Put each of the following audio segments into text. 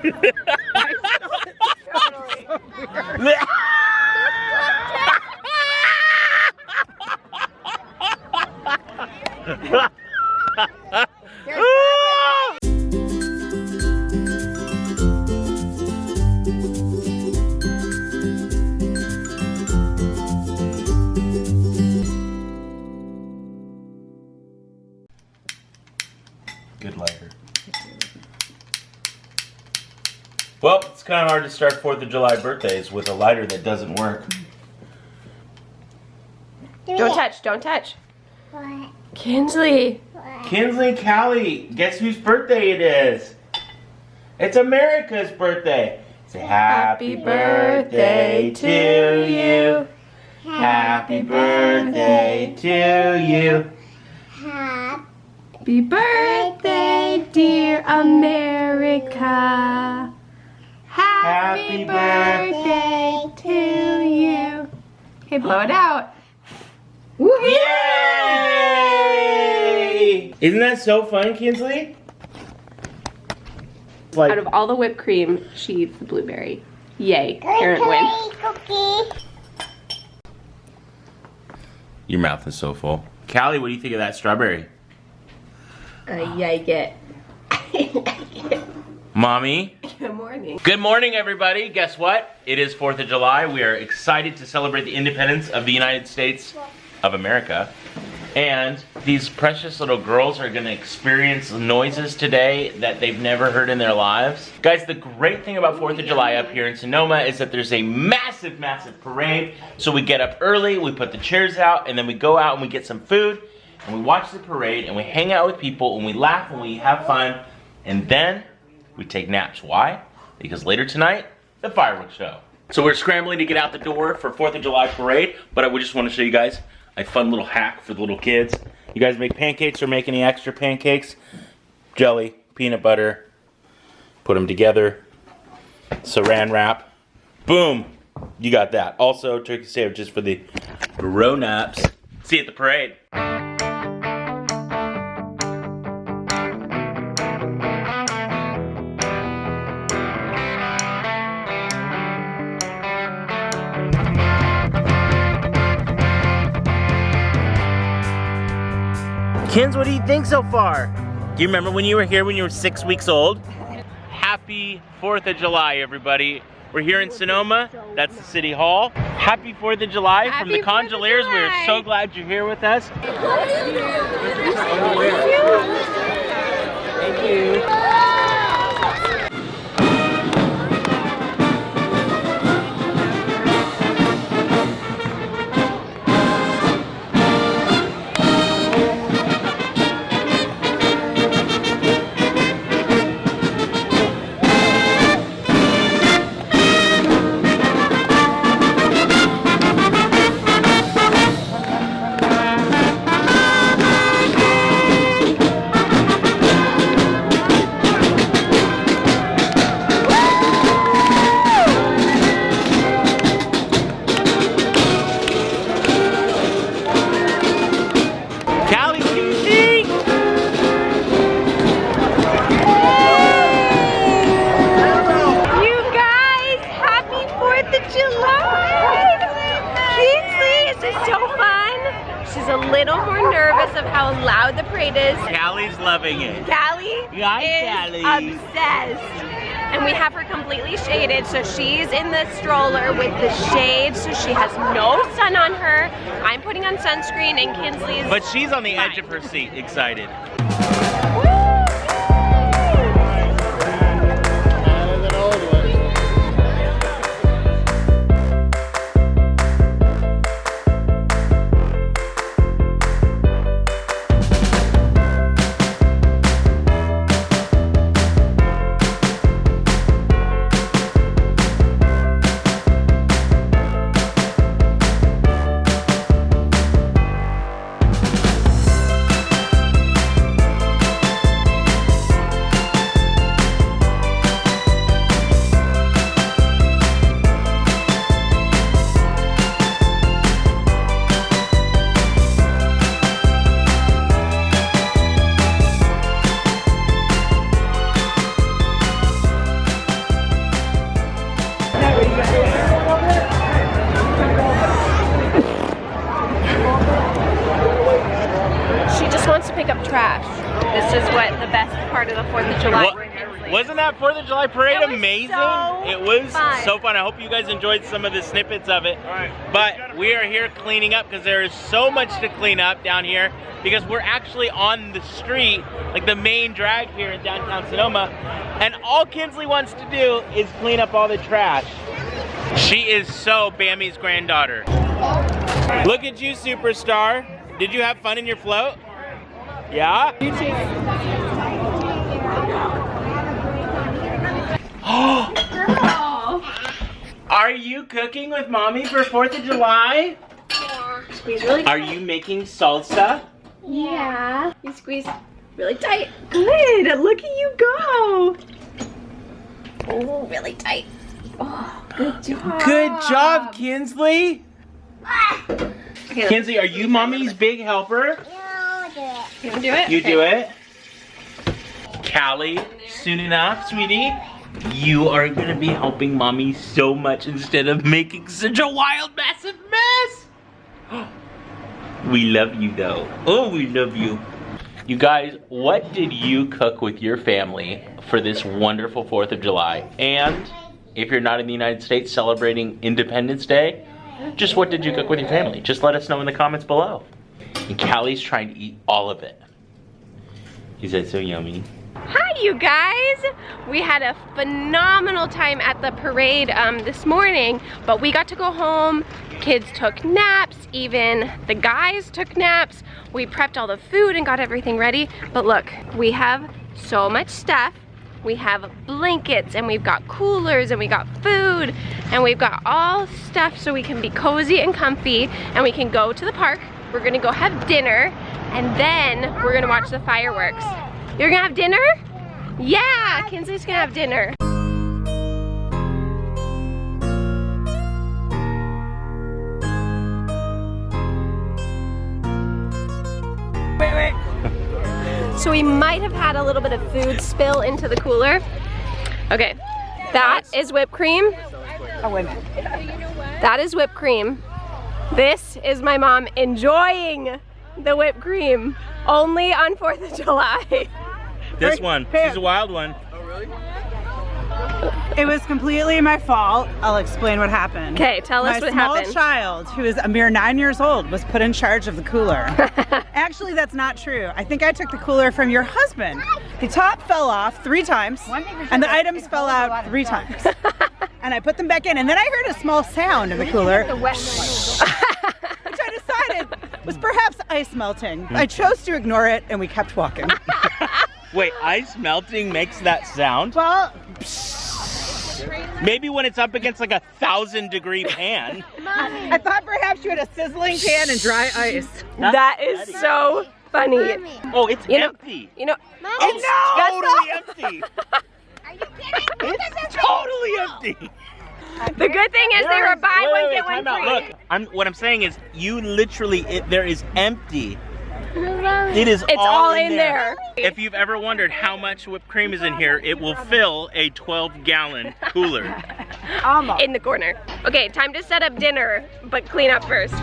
Good lighter. Well, it's kind of hard to start 4th of July birthdays with a lighter that doesn't work. Don't touch, don't touch. What? Kinsley. What? Kinsley, Callie, guess whose birthday it is? It's America's birthday. Say happy birthday to you. Happy birthday to you. Happy birthday, dear America. Happy birthday to you. Okay, blow it out. Yay! Isn't that so fun, Kinsley? Out of all the whipped cream, she eats the blueberry. Yay, parent win. Cookie. Your mouth is so full. Callie, what do you think of that strawberry? I like it. Mommy? Good morning. Good morning, everybody. Guess what? It is 4th of July. We are excited to celebrate the independence of the United States of America. And these precious little girls are going to experience noises today that they've never heard in their lives. Guys, the great thing about 4th of July up here in Sonoma is that there's a massive, massive parade. So we get up early, we put the chairs out, and then we go out and we get some food, and we watch the parade, and we hang out with people, and we laugh, and we have fun, and then we take naps. Why? Because later tonight, the fireworks show. So we're scrambling to get out the door for 4th of July parade, but I just want to show you guys a fun little hack for the little kids. You guys make pancakes or make any extra pancakes? Jelly, peanut butter, put them together, saran wrap, boom, you got that. Also, turkey sandwiches for the grown-ups. See you at the parade. Kins, what do you think so far? Do you remember when you were here when you were 6 weeks old? Happy 4th of July, everybody. We're here in Sonoma. That's the City Hall. Happy 4th of July from the Congealiers. We are so glad you're here with us. Thank you. Callie's loving it. Callie is obsessed. And we have her completely shaded, so she's in the stroller with the shade, so she has no sun on her. I'm putting on sunscreen and Kinsley's But she's on the edge of her seat, excited. pick up trash. This is what the best part of the 4th of July. Wasn't that 4th of July parade It was amazing? so It was fun. so fun. I hope you guys enjoyed some of the snippets of it. But we are here cleaning up because there is so much to clean up down here because we're actually on the street, like the main drag here in downtown Sonoma. And all Kinsley wants to do is clean up all the trash. She is so Bammy's granddaughter. Look at you, superstar. Did you have fun in your float? Yeah? You Are you cooking with Mommy for 4th of July? Yeah. Squeeze really tight. Are you making salsa? Yeah. You squeeze really tight. Good. Look at you go. Oh, really tight. Oh, good job. Good job, Kinsley. Okay, Kinsley, are you Mommy's big helper? you wanna do it? You Okay. do it. Callie, soon enough, sweetie. You are gonna be helping Mommy so much instead of making such a wild, massive mess. We love you though. Oh, we love you. You guys, what did you cook with your family for this wonderful 4th of July? And if you're not in the United States celebrating Independence Day, just what did you cook with your family? Just let us know in the comments below. And Callie's trying to eat all of it. Is that so yummy? Hi, you guys. We had a phenomenal time at the parade this morning, but we got to go home. Kids took naps, even the guys took naps. We prepped all the food and got everything ready. But look, we have so much stuff. We have blankets and we've got coolers and we got food and we've got all stuff so we can be cozy and comfy and we can go to the park. We're gonna go have dinner and then we're gonna watch the fireworks. You're gonna have dinner? Yeah, Kinsley's gonna have dinner. Wait. So we might have had a little bit of food spill into the cooler. Okay, that is whipped cream. Oh, wait a minute. That is whipped cream. This is my mom enjoying the whipped cream only on 4th of July. This one, she's a wild one. It was completely my fault. I'll explain what happened. Okay, tell us what happened. My small child, who is a mere 9 years old, was put in charge of the cooler. Actually, that's not true. I think I took the cooler from your husband. The top fell off 3 times, and the items fell out 3 times. And I put them back in, and then I heard a small sound in the cooler, which I decided was perhaps ice melting. I chose to ignore it, and we kept walking. Wait, ice melting makes that sound? Well, maybe when it's up against like a 1,000-degree pan. I thought perhaps you had a sizzling pan and dry ice. That is so funny. Oh, it's empty. You know, It's totally empty. Are you kidding? It's totally empty. the good thing is they were buy one, get one time out. free. Look, what I'm saying is you literally, there is empty. It is It's all in there. If you've ever wondered how much whipped cream is in here, it will fill a 12-gallon cooler. Almost. In the corner. Okay, time to set up dinner, but clean up first.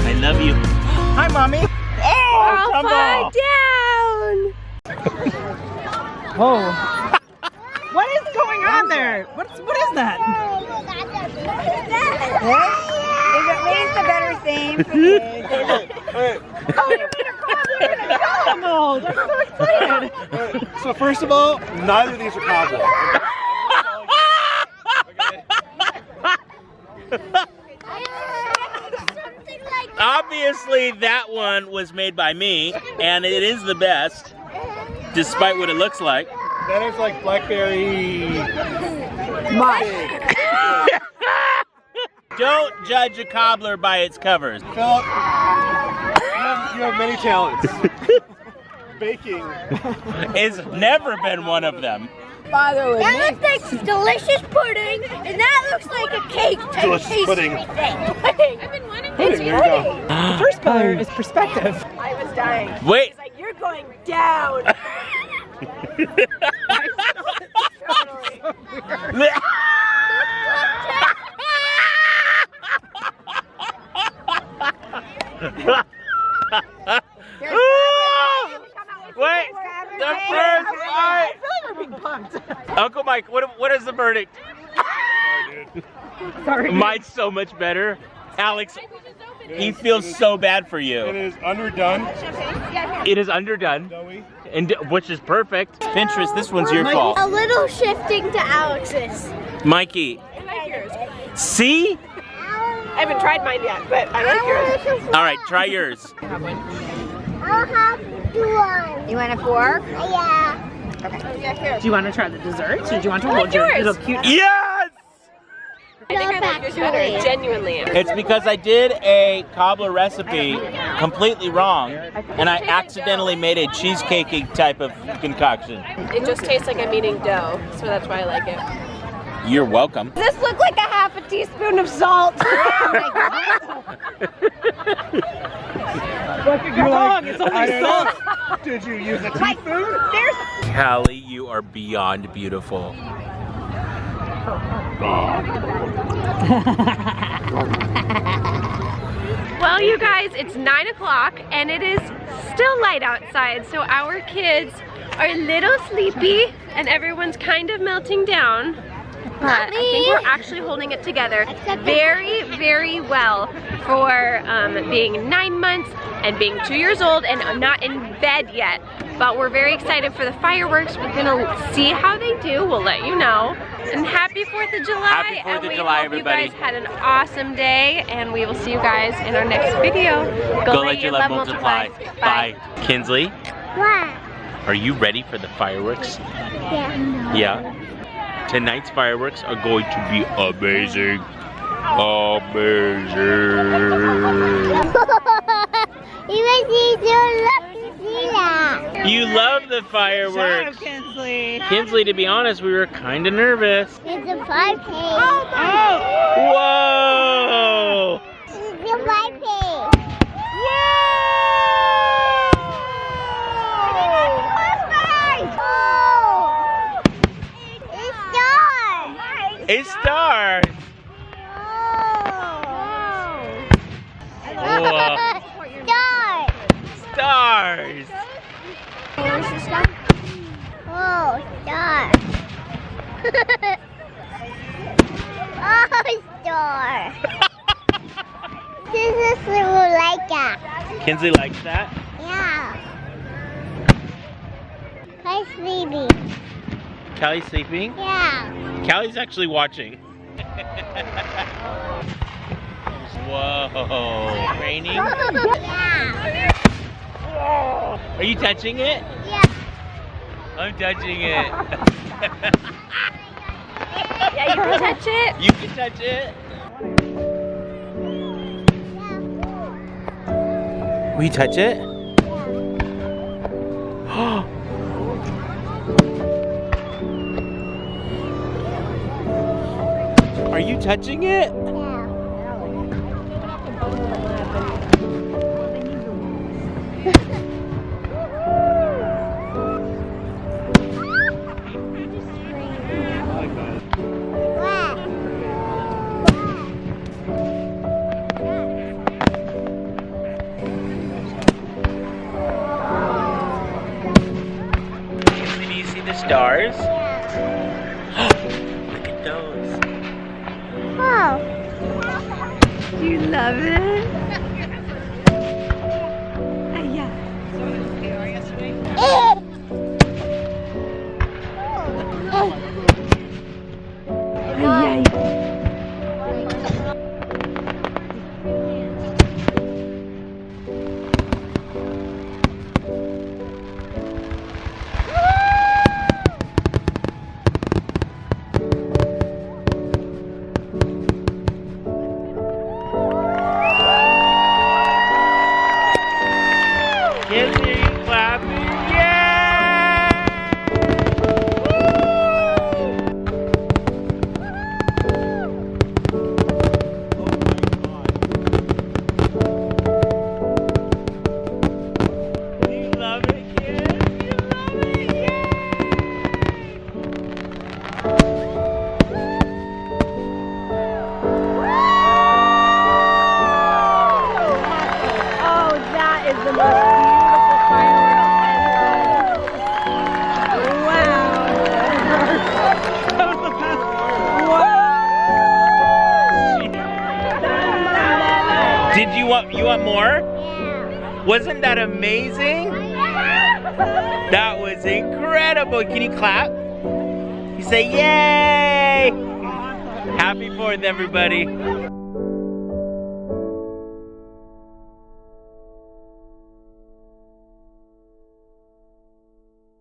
I love you. Hi, Mommy. Oh, come Fall on. down. Oh. What is going on there? What is that? If it means the better thing for you. Oh, you made a cobbler and a caramel. I'm so excited. So first of all, neither of these are cobbler. Obviously, that one was made by me, and it is the best, despite what it looks like. That is like blackberry. Don't judge a cobbler by its covers. Philip, you have many talents. Baking. It's never been one of them. bother with me. That looks like delicious pudding, and that looks like a cake. Delicious pudding. Pudding. I've been wanting it's There you pudding. The first pillar is perspective. I was dying. Wait. He's like, you're going down. Wait, the first fight. Uncle Mike, what is the verdict? Sorry. Mine's so much better. Alex, he feels so bad for It you. is underdone. It is underdone, Zoe. and which is perfect. Pinterest, this one's your fault. A little shifting to Alex's. Mikey, I like yours. see? I haven't tried mine yet, but I like yours. All right, try yours. I'll have one. You want a fork? Yeah. Do you want to try the desserts, or do you want to I hold like your yours. little cute? Yes! I think I like yours better, genuinely. It's because I did a cobbler recipe completely wrong, and I accidentally made a cheesecake type of concoction. It just tastes like I'm eating dough, so that's why I like it. You're welcome. Does this look like a half a teaspoon of salt? What could go wrong? It's I only don't salt. know. Did you use a teaspoon? Callie, you are beyond beautiful. Well, you guys, it's 9 o'clock and it is still light outside, so our kids are a little sleepy and everyone's kind of melting down. But I think we're actually holding it together very, very well for being 9 months and being 2 years old and not in bed yet. But we're very excited for the fireworks. We're gonna see how they do. We'll let you know. And happy 4th of July. Happy 4th of and we July, hope everybody. you guys had an awesome day, and we will see you guys in our next video. Go let your love multiply. Bye. Kinsley, What? are you ready for the fireworks? Yeah. Yeah. Tonight's fireworks are going to be amazing. Amazing. You must see so lucky to see that. You love the fireworks. Kinsley. Kinsley, to be honest, we were kind of nervous. It's a 5 page. Whoa! It's a 5 page. It's stars. Whoa. Stars. Where's the star? Oh, star. Oh, star. This is like that. Kinsley likes that. Yeah. Hi, sleepy. Callie's sleeping. Yeah. Callie's actually watching. Whoa. Raining? Yeah. Are you touching it? Yeah. I'm touching it. Yeah, you can touch it. You can touch it. Will you touch it? Are you touching it? Do you see the stars? Look at those. Do you love it? Yeah. want more? Wasn't that amazing? That was incredible. Can you clap? You say, yay! Happy 4th, everybody.